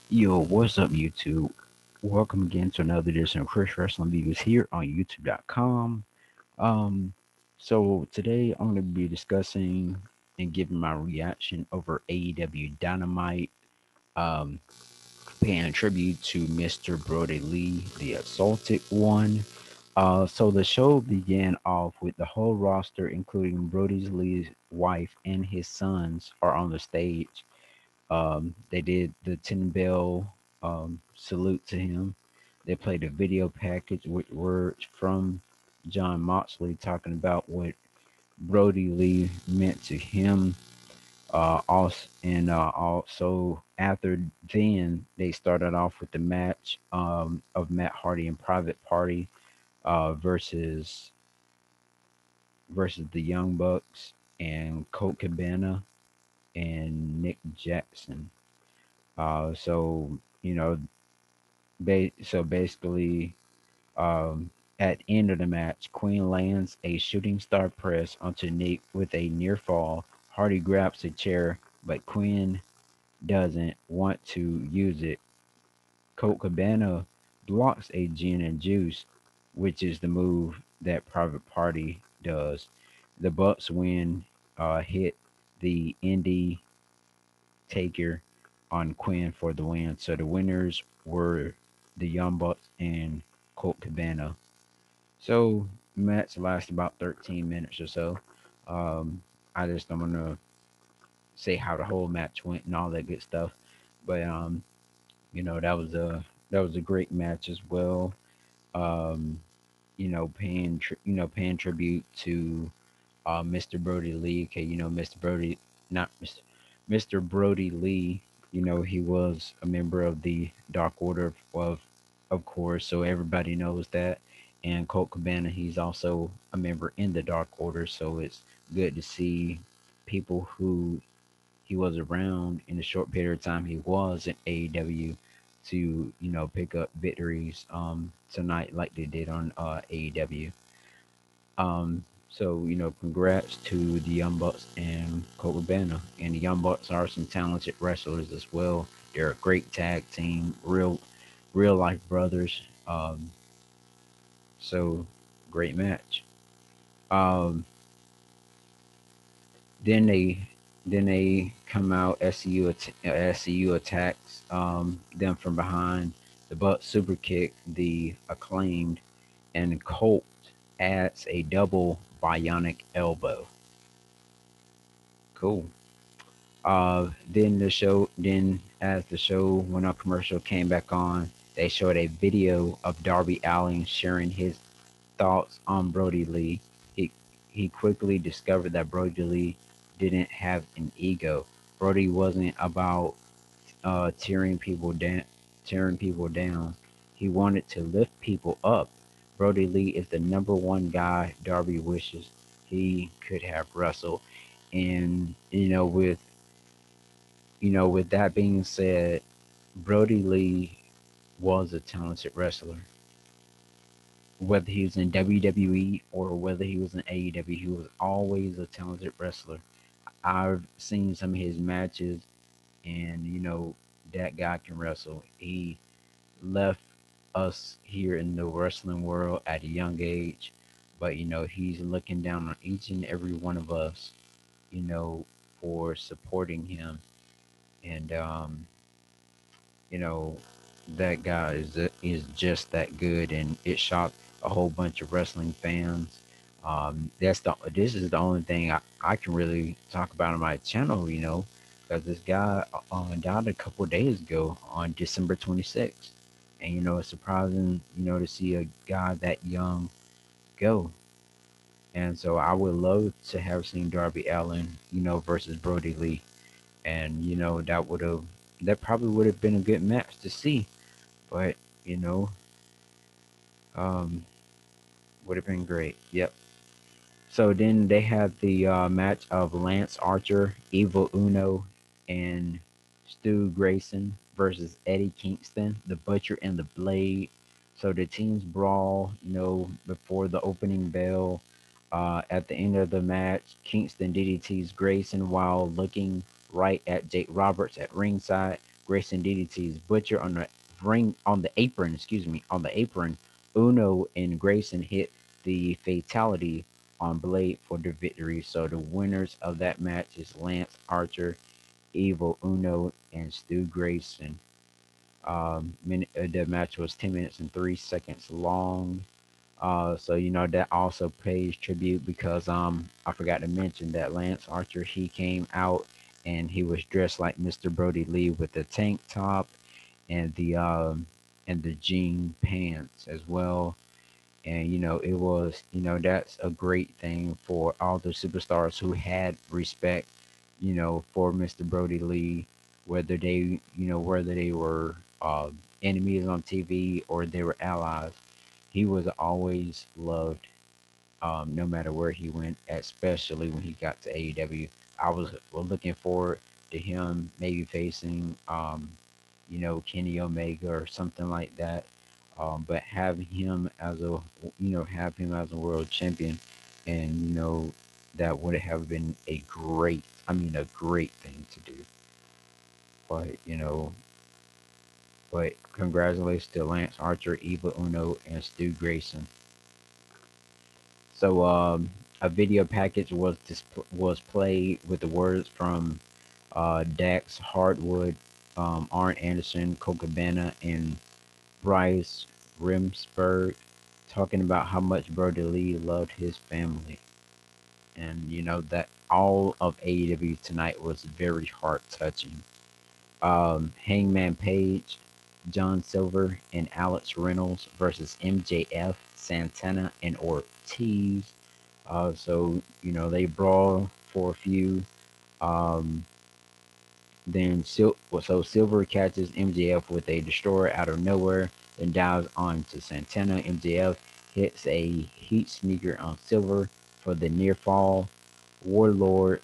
Yo, what's up, YouTube? Welcome again to another edition of Chris Wrestling Videos here on YouTube.com. Um, so today I'm going to be discussing and giving my reaction over AEW Dynamite, um, paying tribute to Mr. Brodie Lee, the Assaulted One. So the show began off with the whole roster, including Brodie Lee's wife and his sons, are on the stage. They did the 10 bell salute to him. They played a video package with words from John Moxley talking about what Brodie Lee meant to him. Also after then, they started off with the match of Matt Hardy and Private Party versus the Young Bucks and Colt Cabana and Nick Jackson. So basically, um, at the end of the match, Queen lands a shooting star press onto Nick with a near fall. Hardy grabs a chair, but Queen doesn't want to use it. Colt Cabana blocks a gin and juice, which is the move that Private Party does. The Bucks win, hit the Indie Taker on Quinn for the win. So the winners were the Young Bucks and Colt Cabana. So match lasted about 13 minutes or so. Um, I'm gonna say how the whole match went and all that good stuff. But that was a great match as well. Um, paying tribute to Mr. Brodie Lee. Okay, Mr. Brodie, not Mr. Brodie Lee. He was a member of the Dark Order of course, so everybody knows that. And Colt Cabana, he's also a member in the Dark Order, so it's good to see people who he was around in the short period of time he was in AEW to pick up victories tonight like they did on AEW. So congrats to the Young Bucks and Colt Cabana. And the Young Bucks are some talented wrestlers as well. They're a great tag team, real life brothers. So great match. Um, then they come out. SCU attacks them from behind. The Bucks super kick the Acclaimed, and Colt adds a double bionic elbow. Cool. Then as the show went on commercial came back on, they showed a video of Darby Allin sharing his thoughts on Brodie Lee. He he quickly discovered that Brodie Lee didn't have an ego. Brodie wasn't about uh, tearing people down, tearing people down. He wanted to lift people up. Brodie Lee is the number one guy Darby wishes he could have wrestled. And with that being said, Brodie Lee was a talented wrestler. Whether he was in WWE or whether he was in AEW, he was always a talented wrestler. I've seen some of his matches, and that guy can wrestle. He left us here in the wrestling world at a young age, but he's looking down on each and every one of us, you know, for supporting him. And you know, that guy is just that good, and it shocked a whole bunch of wrestling fans. This is the only thing I can really talk about on my channel, because this guy died a couple of days ago on December 26th, and it's surprising, to see a guy that young go. And so I would love to have seen Darby Allin, versus Brodie Lee, and that probably would have been a good match to see. But you know, um, would have been great. Yep. So then they had the match of Lance Archer, Evil Uno, and Stu Grayson versus Eddie Kingston, the Butcher and the Blade. So the teams brawl, before the opening bell. At the end of the match, Kingston DDTs Grayson while looking right at Jake Roberts at ringside. Grayson DDTs Butcher on the ring on the apron. Excuse me, on the apron. Uno and Grayson hit the fatality on Blade for the victory. So the winners of that match is Lance Archer, Evil Uno, and Stu Grayson. The match was 10 minutes and 3 seconds long. So that also pays tribute because I forgot to mention that Lance Archer, he came out and he was dressed like Mr. Brodie Lee with the tank top and the jean pants as well. And it was, that's a great thing for all the superstars who had respect, for Mr. Brodie Lee, whether they were enemies on TV or they were allies. He was always loved, no matter where he went, especially when he got to AEW. I was looking forward to him maybe facing, Kenny Omega or something like that. But having him as have him as a world champion, and that would have been a great thing to do. But congratulations to Lance Archer, Eva Uno, and Stu Grayson. So a video package was played with the words from Dax Hardwood, Arn Anderson, Cocabana, and Bryce Rimsberg, talking about how much Brodie Lee loved his family. And that all of AEW tonight was very heart touching. Hangman Page, John Silver, and Alex Reynolds versus MJF, Santana, and Ortiz. So they brawl for a few. Um, so Silver catches MJF with a destroyer out of nowhere, then dives on to Santana. MJF hits a heat sneaker on Silver for the near fall. Warlord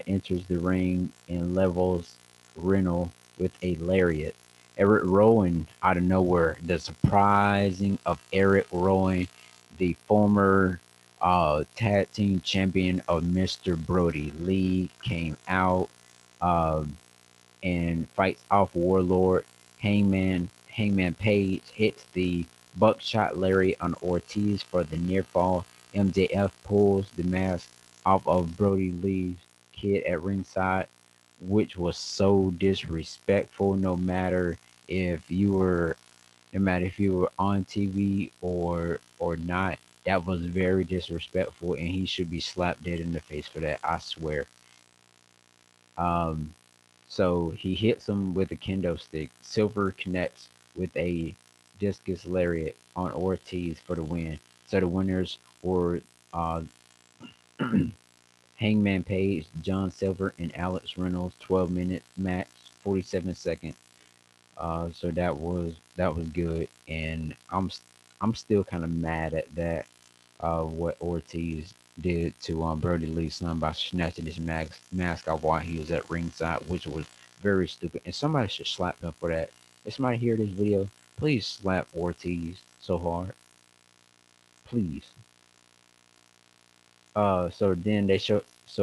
enters the ring and levels Reynolds with a lariat. Eric Rowan out of nowhere. The surprising of Eric Rowan, the former tag team champion of Mr. Brodie Lee, came out. Um, and fights off Warlord. Hangman Page hits the buckshot Larry on Ortiz for the near fall. MJF pulls the mask off of Brodie Lee's kid at ringside, which was so disrespectful. No matter if you were on TV or not, that was very disrespectful, and he should be slapped dead in the face for that. I swear. Um, so he hits him with a kendo stick. Silver connects with a discus lariat on Ortiz for the win. So the winners were uh, Hangman Page, John Silver, and Alex Reynolds. 12-minute match, 47 seconds. So that was good, and I'm still kind of mad at that. What Ortiz did to Brodie Lee's son by snatching his mask off while he was at ringside, which was very stupid. And somebody should slap him for that. If somebody hear this video, please slap Ortiz so hard, please. So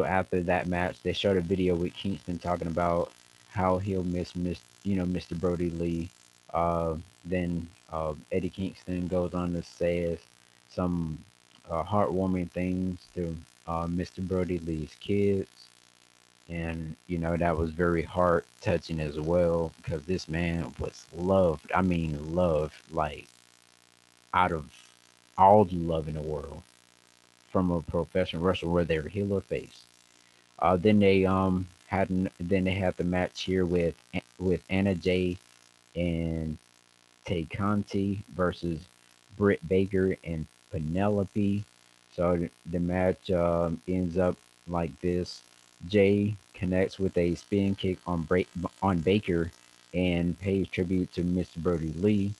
after that match, they showed a video with Kingston talking about how he'll Mr. Brodie Lee. Then Eddie Kingston goes on to say some heartwarming things to Mr. Brodie Lee's kids, and that was very heart touching as well because this man was loved. I mean, loved like out of all the love in the world from a professional wrestler, whether they're heel or face. Then they had the match here with Anna Jay and Tay Conti versus Britt Baker and Penelope. So the match ends up like this. Jay connects with a spin kick on Baker and pays tribute to Mr. Brodie Lee.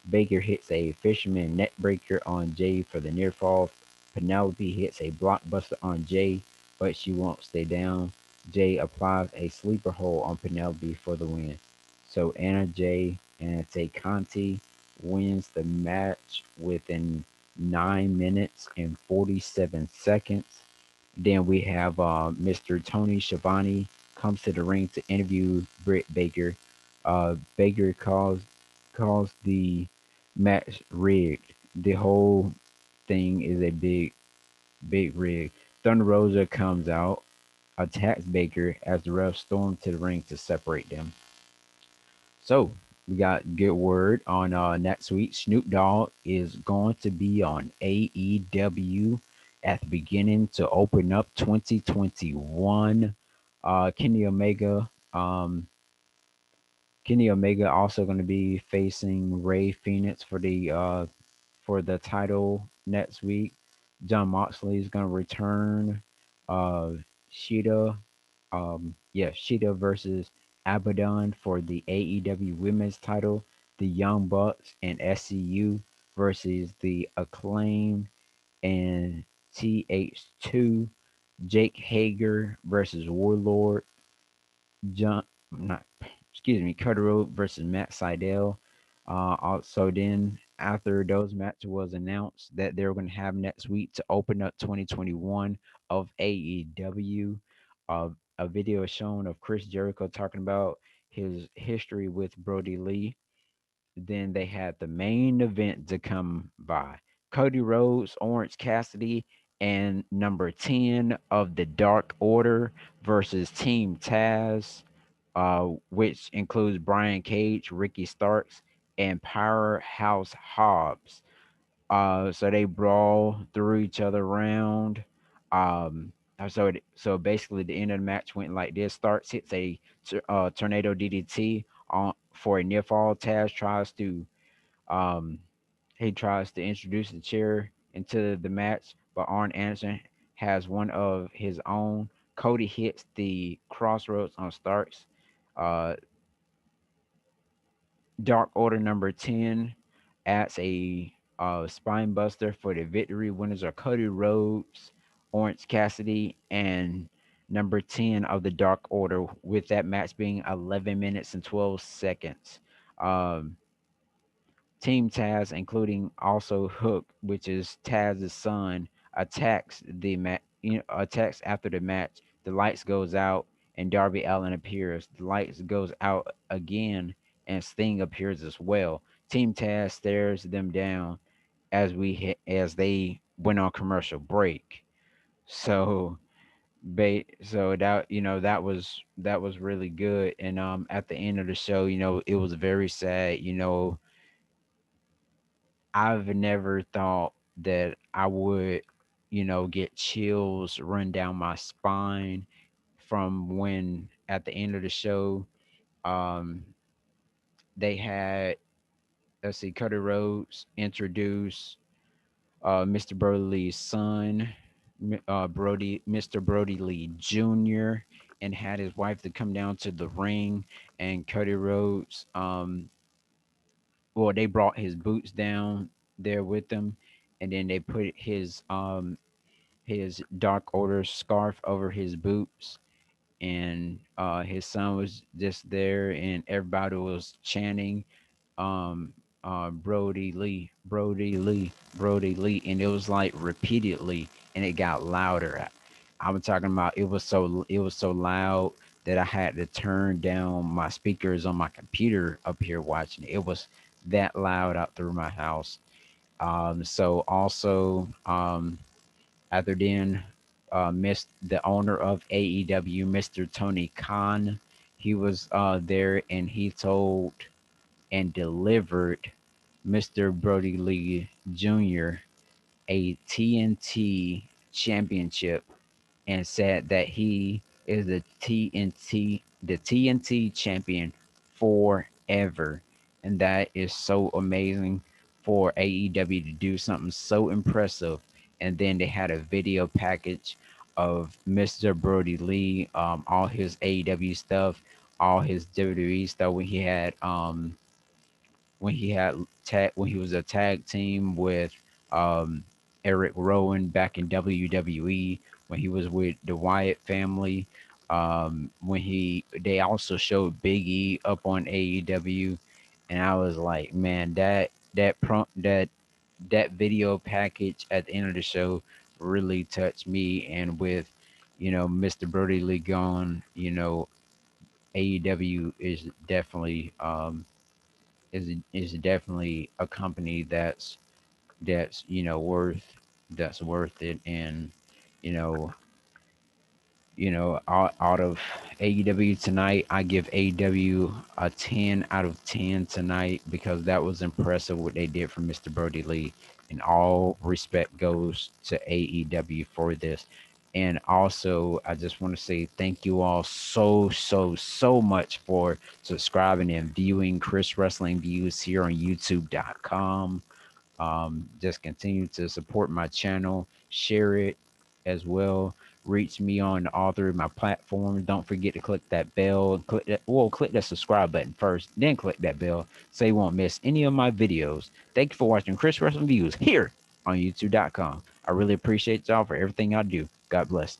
Baker hits a fisherman neckbreaker on Jay for the near fall. Penelope hits a blockbuster on Jay, but she won't stay down. Jay applies a sleeper hold on Penelope for the win. So Anna Jay and Tay Conti wins the match within 9 minutes and 47 seconds. Then we have Mr. Tony Schiavone comes to the ring to interview Britt Baker. Baker calls the match rigged. The whole thing is a big rig. Thunder Rosa comes out, attacks Baker as the refs storm to the ring to separate them. So we got good word on next week. Snoop Dogg is going to be on AEW at the beginning to open up 2021. Kenny Omega, also going to be facing Ray Phoenix for the title next week. John Moxley is going to return. Uh, Sheeta, Sheeta versus Abaddon for the AEW Women's title. The Young Bucks and SCU versus the Acclaim and TH2. Jake Hager versus Warlord. John, not, excuse me, Cody Rhodes versus Matt Sydal. Also, then after those matches was announced that they were going to have next week to open up 2021 of AEW, a video shown of Chris Jericho talking about his history with Brodie Lee. Then they had the main event to come by. Cody Rhodes, Orange Cassidy, and number 10 of the Dark Order versus Team Taz, which includes Brian Cage, Ricky Starks, and Powerhouse Hobbs. So they brawl through each other around. So basically, the end of the match went like this: Starks hits a tornado DDT on for a near fall. Taz um, tries to introduce the chair into the match, but Arn Anderson has one of his own. Cody hits the crossroads on Starks. Uh, Dark Order number 10 adds a spine buster for the victory. Winners are Cody Rhodes, Orange Cassidy, and number 10 of the Dark Order, with that match being 11 minutes and 12 seconds. Um, Team Taz, including also Hook, which is Taz's son, attacks after the match. The lights goes out and Darby Allin appears. The lights goes out again and Sting appears as well. Team Taz stares them down as they went on commercial break. So that was really good. And at the end of the show, it was very sad. I've never thought that I would, get chills run down my spine from when at the end of the show, um, they had, let's see, Cody Rhodes introduce Mr. Brody Lee's son, Mr. Brody Lee Jr., and had his wife to come down to the ring, and Cody Rhodes, they brought his boots down there with them, and then they put his Dark Order scarf over his boots, and his son was just there, and everybody was chanting, um, Brody Lee, Brody Lee, Brody Lee, and it was like repeatedly, and it got louder. I'm talking about it was so loud that I had to turn down my speakers on my computer up here watching it. It was that loud out through my house. So also, after then, missed the owner of AEW, Mr. Tony Khan. He was there, and he told and delivered Mr. Brody Lee Jr. a TNT championship, and said that he is the TNT champion forever. And that is so amazing for AEW to do something so impressive. And then they had a video package of Mr. Brody Lee, all his AEW stuff, all his WWE stuff when he was a tag team with um, Eric Rowan back in WWE, when he was with the Wyatt family, when they also showed Big E up on AEW, and I was like, man, that video package at the end of the show really touched me. And with Mr. Brody Lee gone, AEW is definitely a company that's that's worth it. And you know out of AEW tonight, I give AEW a 10 out of 10 tonight, because that was impressive what they did for Mr. Brodie Lee. And all respect goes to AEW for this. And also, I just want to say thank you all so much for subscribing and viewing Chris Wrestling Views here on YouTube.com. Just continue to support my channel, share it as well. Reach me on all through my platforms. Don't forget to click that bell. Click that subscribe button first, then click that bell so you won't miss any of my videos. Thank you for watching Chris Wrestling Views here on YouTube.com. I really appreciate y'all for everything I do. God bless.